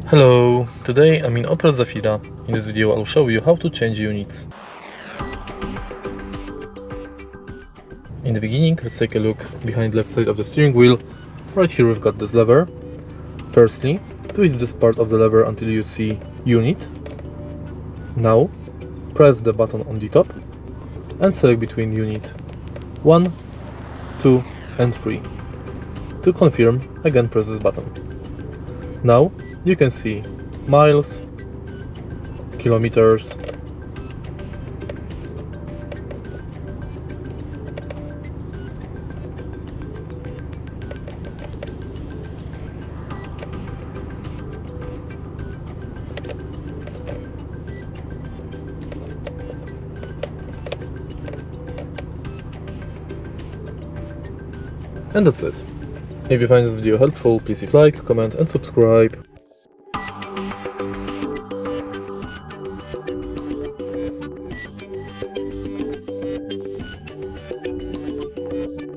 Hello, today I'm in Opel Zafira. In this video I'll show you how to change units. In the beginning, let's take a look behind left side of the steering wheel. Right here we've got this lever. Firstly, twist this part of the lever until you see unit. Now, press the button on the top and select between unit 1, 2 and 3. To confirm, again press this button. Now you can see miles, kilometers, and that's it. If you find this video helpful, please leave a like, comment and subscribe.